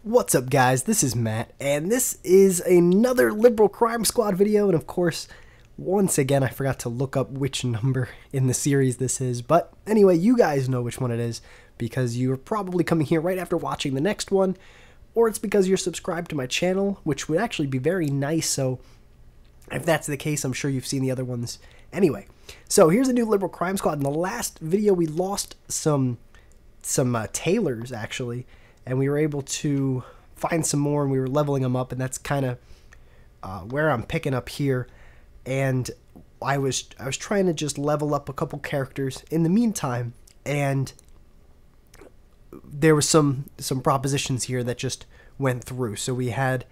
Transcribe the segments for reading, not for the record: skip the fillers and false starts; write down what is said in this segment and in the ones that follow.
What's up, guys? This is Matt, and this is another Liberal Crime Squad video, and of course, once again, I forgot to look up which number in the series this is, but anyway, you guys know which one it is, because you're probably coming here right after watching the next one, or it's because you're subscribed to my channel, which would actually be very nice, so if that's the case, I'm sure you've seen the other ones. Anyway, so here's a new Liberal Crime Squad. In the last video, we lost some tailors, actually, and we were able to find some more, and we were leveling them up, and that's kind of where I'm picking up here. And I was trying to just level up a couple characters in the meantime, and there was some propositions here that just went through. So we had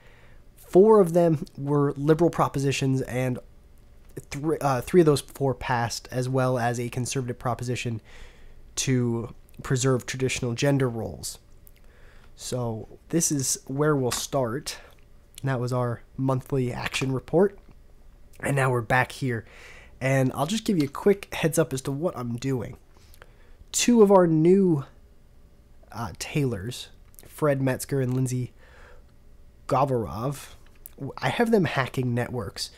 4 of them were liberal propositions, and 3 of those 4 passed, as well as a conservative proposition to preserve traditional gender roles. So this is where we'll start. And that was our monthly action report. And now we're back here. And I'll just give you a quick heads up as to what I'm doing. 2 of our new tailors, Fred Metzger and Lindsay Govarov, I have them hacking networks,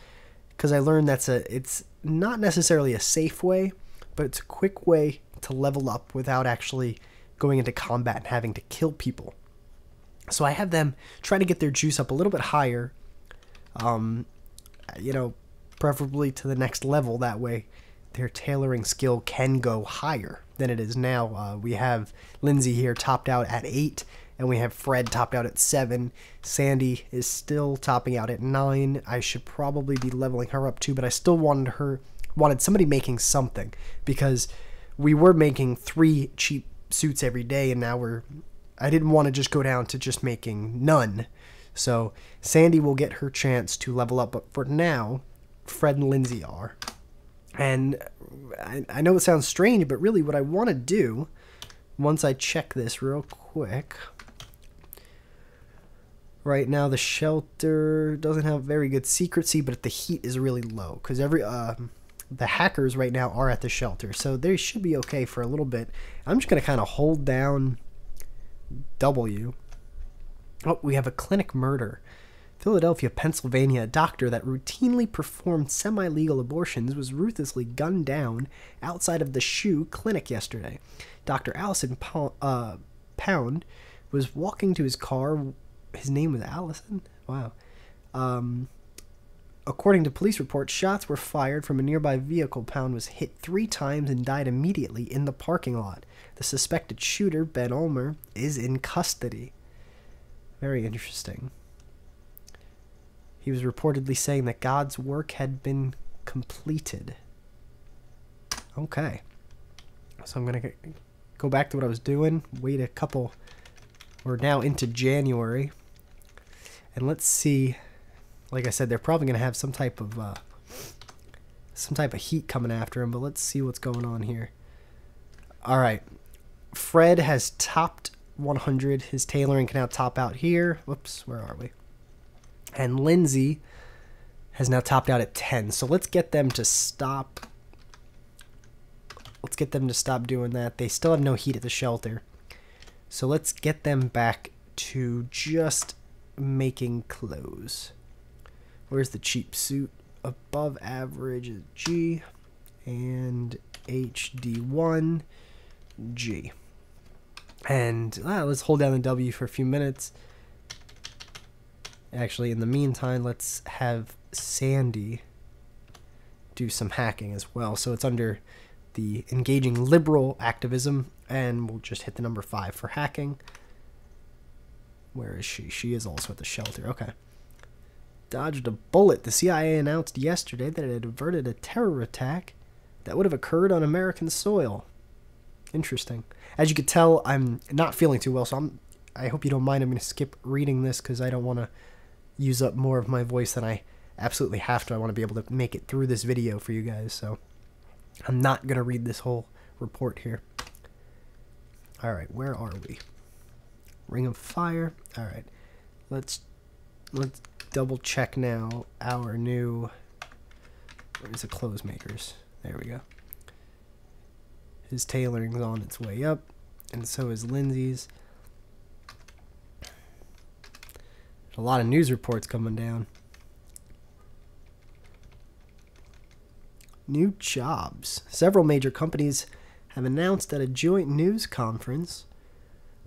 because I learned it's not necessarily a safe way, but it's a quick way to level up without actually going into combat and having to kill people. So I have them try to get their juice up a little bit higher, you know, preferably to the next level. That way their tailoring skill can go higher than it is now. We have Lindsay here topped out at 8, and we have Fred topped out at 7. Sandy is still topping out at 9. I should probably be leveling her up too, but I still wanted somebody making something, because we were making 3 cheap suits every day, and now I didn't want to just go down to just making none. So Sandy will get her chance to level up, but for now, Fred and Lindsay are. And I know it sounds strange, but really what I want to do, once I check this real quick, right now the shelter doesn't have very good secrecy, but the heat is really low, because the hackers right now are at the shelter, so they should be okay for a little bit. I'm just going to kind of hold down W. Oh, we have a clinic murder. Philadelphia, Pennsylvania. A doctor that routinely performed semi-legal abortions was ruthlessly gunned down outside of the Shoe Clinic yesterday. Dr. Allison Pound was walking to his car. His name was Allison? Wow. According to police reports, shots were fired from a nearby vehicle. Pound was hit 3 times and died immediately in the parking lot. The suspected shooter, Ben Ulmer, is in custody. Very interesting. He was reportedly saying that God's work had been completed. Okay. So I'm going to go back to what I was doing. Wait a couple. We're now into January. And let's see. Like I said, they're probably going to have some type of heat coming after him, but let's see what's going on here. All right. Fred has topped 100. His tailoring can now top out here. Whoops, where are we? And Lindsay has now topped out at 10. So let's get them to stop. Let's get them to stop doing that. They still have no heat at the shelter. So let's get them back to just making clothes. Where's the cheap suit? Above average is G, and HD1, G. And let's hold down the W for a few minutes. Actually, in the meantime, let's have Sandy do some hacking as well. So it's under the engaging liberal activism, and we'll just hit the number 5 for hacking. Where is she? She is also at the shelter. Okay. Dodged a bullet. The CIA announced yesterday that it had averted a terror attack that would have occurred on American soil. Interesting. As you could tell, I'm not feeling too well, so I hope you don't mind. I'm going to skip reading this because I don't want to use up more of my voice than I absolutely have to. I want to be able to make it through this video for you guys, so I'm not going to read this whole report here. All right, where are we? Ring of Fire. All right, let's double check now our new, where's the clothes makers? There we go. His tailoring's on its way up, and so is Lindsay's. A lot of news reports coming down. New jobs. Several major companies have announced at a joint news conference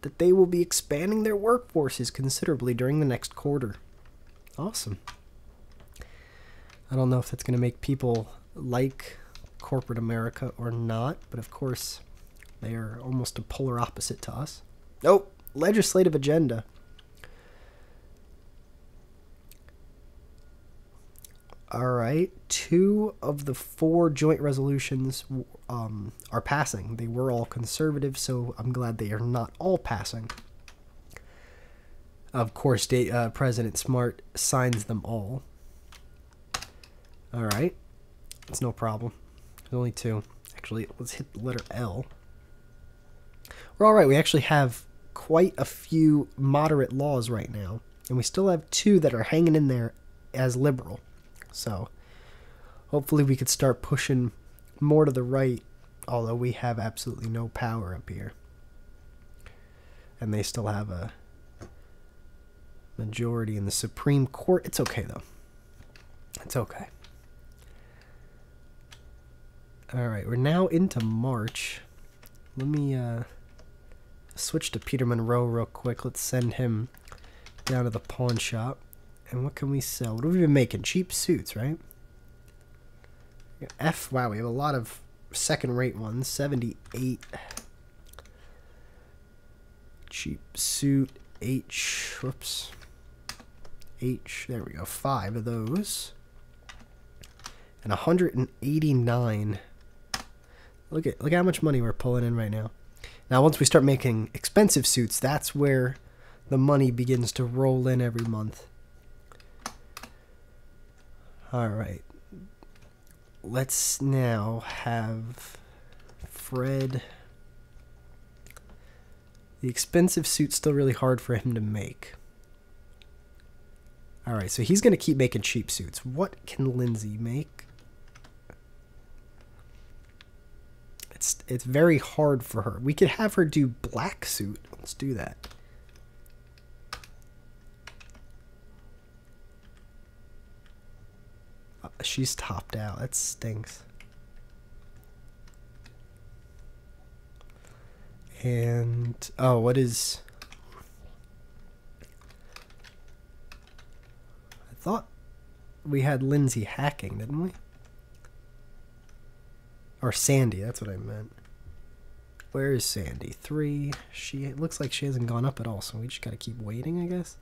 that they will be expanding their workforces considerably during the next quarter. Awesome. I don't know if that's going to make people like corporate America or not, but of course they are almost a polar opposite to us. Oh, legislative agenda. All right, 2 of the 4 joint resolutions are passing. They were all conservative, so I'm glad they are not all passing. Of course, President Smart signs them all. All right, it's no problem. There's only 2. Actually, let's hit the letter L. We're all right. We actually have quite a few moderate laws right now, and we still have 2 that are hanging in there as liberal. So hopefully we could start pushing more to the right, although we have absolutely no power up here. And they still have a majority in the Supreme Court. It's okay, though. It's okay. All right, we're now into March. Let me switch to Peter Monroe real quick. Let's send him down to the pawn shop. And what can we sell? What have we been making? Cheap suits, right? F. Wow, we have a lot of second-rate ones. 78. Cheap suit. H. Whoops. H. There we go. 5 of those. And 189. Look how much money we're pulling in right now. Now, once we start making expensive suits, that's where the money begins to roll in every month. All right. Let's now have Fred. The expensive suit's still really hard for him to make. All right, so he's going to keep making cheap suits. What can Lindsay make? It's very hard for her. We could have her do black suit. Let's do that. She's topped out. That stinks. And oh, what is? I thought we had Lindsay hacking, didn't we? Or Sandy, that's what I meant. Where is Sandy? 3. It looks like she hasn't gone up at all, so we just gotta keep waiting, I guess.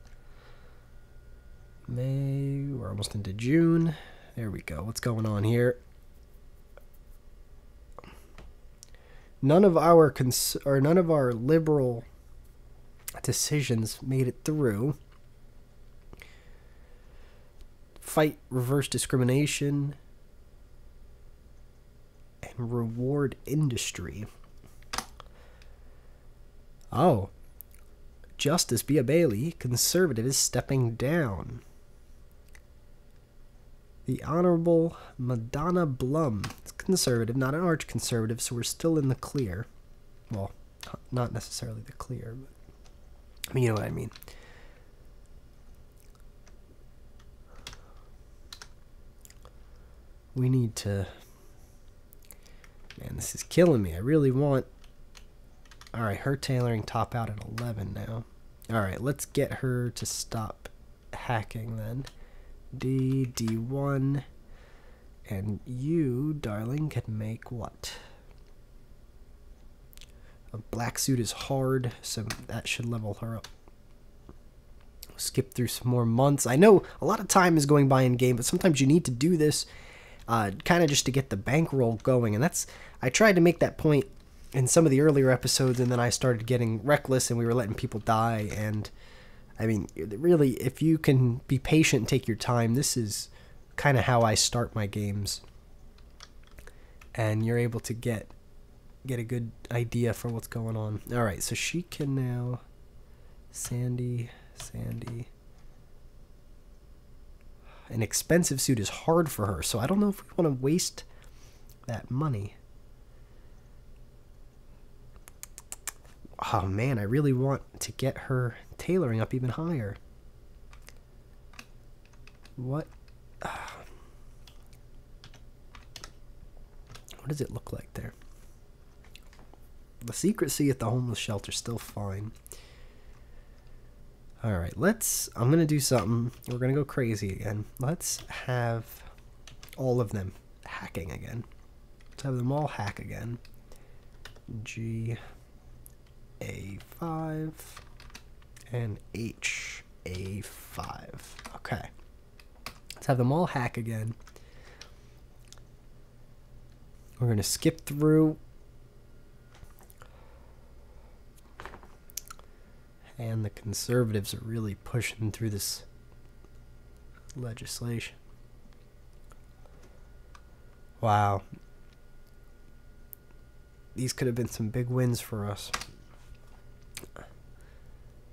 May, we're almost into June. There we go. What's going on here? None of our liberal decisions made it through. Fight reverse discrimination and reward industry. Oh. Justice Bia Bailey, conservative, is stepping down. The Honorable Madonna Blum. It's conservative, not an arch conservative, so we're still in the clear. Well, not necessarily the clear, but I mean, you know what I mean. We need to... Man, this is killing me. I really want... Alright, her tailoring top out at 11 now. Alright, let's get her to stop hacking then. D1, and you, darling, can make what? A black suit is hard, so that should level her up. Skip through some more months. I know a lot of time is going by in game, but sometimes you need to do this kind of just to get the bankroll going, and I tried to make that point in some of the earlier episodes, and then I started getting reckless and we were letting people die. And I mean, really, if you can be patient and take your time, this is kind of how I start my games, and you're able to get a good idea for what's going on. All right, so she can now Sandy. An expensive suit is hard for her, so I don't know if we want to waste that money. Oh man, I really want to get her tailoring up even higher. What? What does it look like there? The secrecy at the homeless shelter still fine. Alright, I'm going to do something. We're going to go crazy again. Let's have all of them hacking again. Let's have them all hack again. G, A5, and H, A5. Okay. Let's have them all hack again. We're going to skip through. And the conservatives are really pushing through this legislation. Wow. These could have been some big wins for us.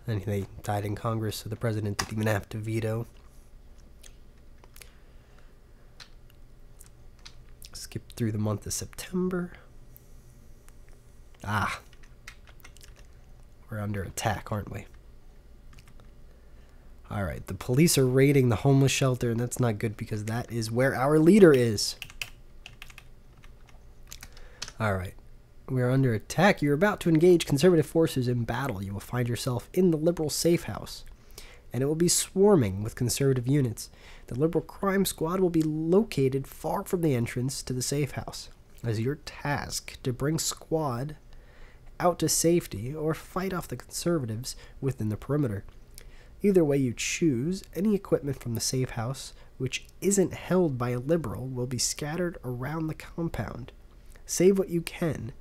And they died in Congress, so the president didn't even have to veto. Skip through the month of September. Ah. We're under attack, aren't we? Alright, the police are raiding the homeless shelter, and that's not good because that is where our leader is. Alright, we're under attack. You're about to engage conservative forces in battle. You will find yourself in the liberal safe house, and it will be swarming with conservative units. The liberal crime squad will be located far from the entrance to the safe house. As your task to bring squad out to safety or fight off the conservatives within the perimeter. Either way you choose, any equipment from the safe house which isn't held by a liberal will be scattered around the compound. Save what you can.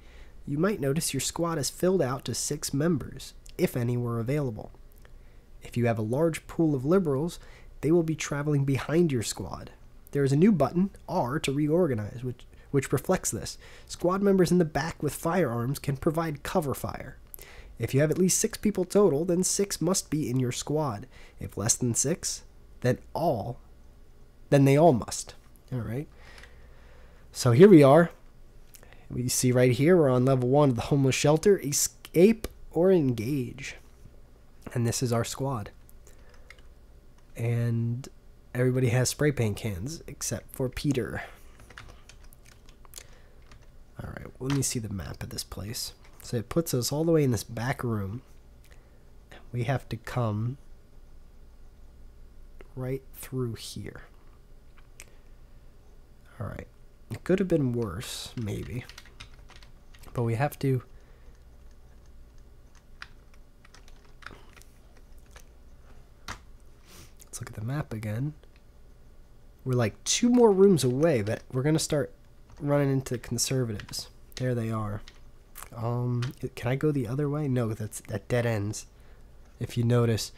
You might notice your squad is filled out to 6 members, if any were available. If you have a large pool of liberals, they will be traveling behind your squad. There is a new button, R, to reorganize, which reflects this. Squad members in the back with firearms can provide cover fire. If you have at least 6 people total, then 6 must be in your squad. If less than 6, then they all must. Alright. So here we are. We see right here, we're on level 1 of the homeless shelter. Escape or engage. And this is our squad. And everybody has spray paint cans, except for Peter. Alright, let me see the map of this place. So it puts us all the way in this back room. We have to come right through here. Alright. It could have been worse, maybe. But we have to... Let's look at the map again. We're like 2 more rooms away, but we're going to start running into conservatives. There they are. Can I go the other way? No, that dead ends. If you notice,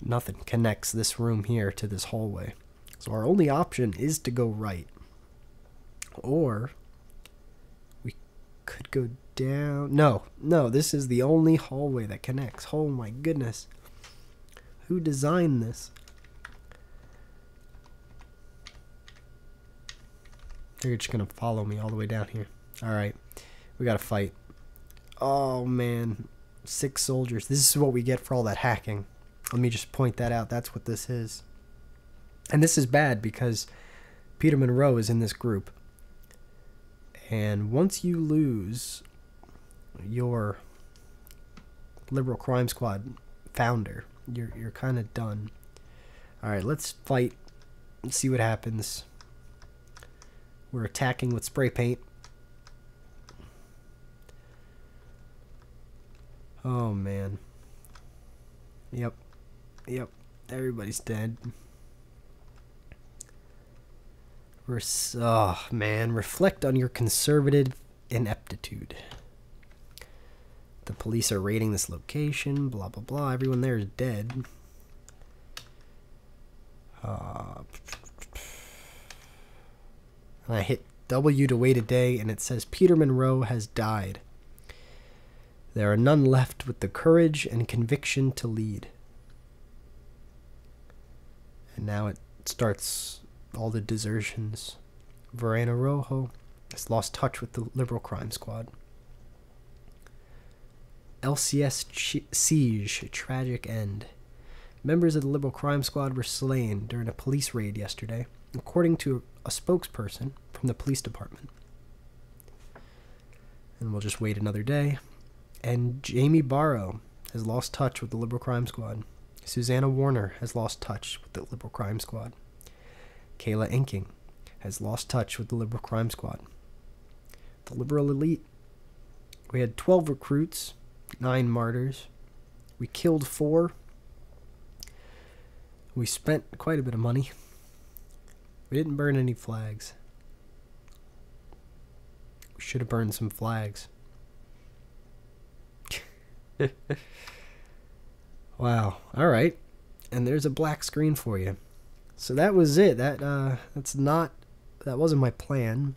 nothing connects this room here to this hallway. So our only option is to go right. Or we could go down. No, this is the only hallway that connects. Oh my goodness. Who designed this? They're just going to follow me all the way down here. Alright, we got to fight. Oh man, 6 soldiers. This is what we get for all that hacking. Let me just point that out. That's what this is. And this is bad because Peter Monroe is in this group. And once you lose your liberal crime squad founder, you're kind of done. Alright, let's fight and see what happens. We're attacking with spray paint. Oh man. Yep. Everybody's dead. Oh man, reflect on your conservative ineptitude. The police are raiding this location, blah blah blah. Everyone there is dead. And I hit W to wait a day, and it says Peter Monroe has died. There are none left with the courage and conviction to lead. And now it starts all the desertions. Verena Rojo has lost touch with the liberal crime squad. LCS siege, tragic end. Members of the Liberal Crime Squad were slain during a police raid yesterday, according to a spokesperson from the police department. And we'll just wait another day. And Jamie Barrow has lost touch with the Liberal Crime Squad. Susanna Warner has lost touch with the Liberal Crime Squad. Kayla Inking has lost touch with the Liberal Crime Squad. The Liberal Elite. We had 12 recruits, 9 martyrs. We killed 4. We spent quite a bit of money. We didn't burn any flags. We should have burned some flags. Wow. All right. And there's a black screen for you. So that was it. That wasn't my plan.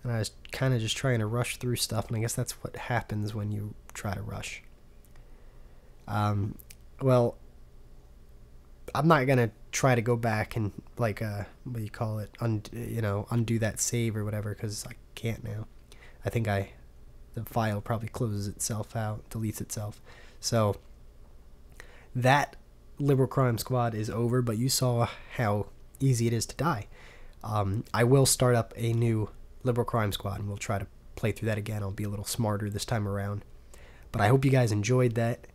And I was kind of just trying to rush through stuff, and I guess that's what happens when you try to rush. Well, I'm not gonna try to go back and like what do you call it, undo that save or whatever, because I can't now. I think the file probably closes itself out, deletes itself. So that Liberal Crime Squad is over, but you saw how easy it is to die. I will start up a new Liberal Crime Squad, and we'll try to play through that again. I'll be a little smarter this time around. But I hope you guys enjoyed that.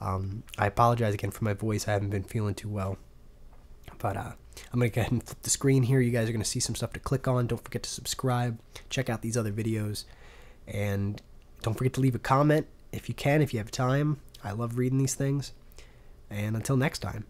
I apologize again for my voice. I haven't been feeling too well. But I'm going to go ahead and flip the screen here. You guys are going to see some stuff to click on. Don't forget to subscribe. Check out these other videos. And don't forget to leave a comment if you can, if you have time. I love reading these things. And until next time.